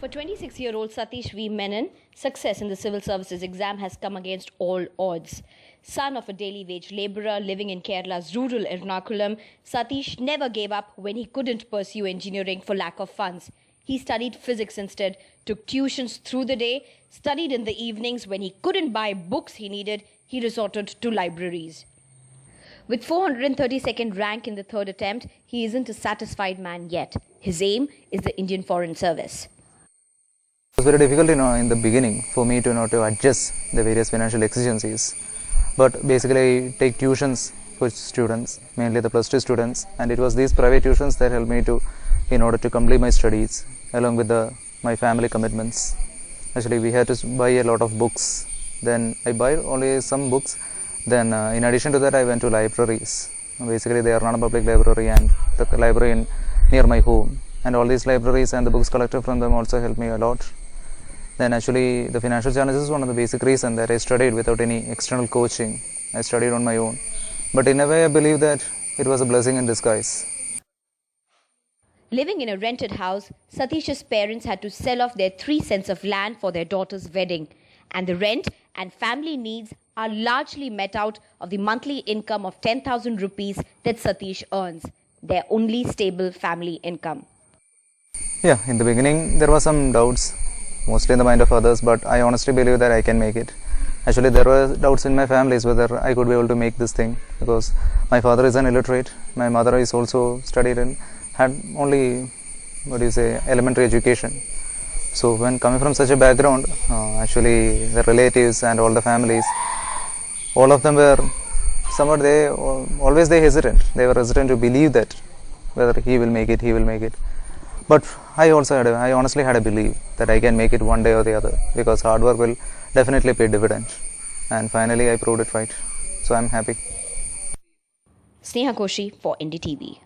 For 26-year-old Sateesh V Menon, success in the civil services exam has come against all odds. Son of a daily wage labourer living in Kerala's rural Ernakulam, Sateesh never gave up when he couldn't pursue engineering for lack of funds. He studied physics instead, took tuitions through the day, studied in the evenings. When he couldn't buy books he needed, he resorted to libraries. With 432nd rank in the third attempt, he isn't a satisfied man yet. His aim is the Indian Foreign Service. It was very difficult, in the beginning for me to adjust the various financial exigencies. But basically, I take tuitions for students, mainly the plus 2 students, and it was these private tuitions that helped me in order to complete my studies, along with my family commitments. Actually, we had to buy a lot of books. Then I buy only some books. Then, in addition to that, I went to libraries. Basically, the Ernakulam Public Library and the library near my home. And all these libraries and the books collected from them also helped me a lot. Then actually the financial challenges is one of the basic reasons that I studied without any external coaching. I studied on my own. But in a way I believe that it was a blessing in disguise. Living in a rented house, Sateesh's parents had to sell off their 3 cents of land for their daughter's wedding. And the rent and family needs are largely met out of the monthly income of 10,000 rupees that Sateesh earns, their only stable family income. Yeah, in the beginning there were some doubts, mostly in the mind of others, but I honestly believe that I can make it. Actually, there were doubts in my families whether I could be able to make this thing, because my father is an illiterate, my mother is also studied and had only, elementary education. So when coming from such a background, actually the relatives and all the families, all of them were somewhat always hesitant. They were hesitant to believe that whether he will make it. But I honestly had a belief that I can make it one day or the other, because hard work will definitely pay dividend. And finally I proved it right. So I'm happy. Sneha Koshi for NDTV.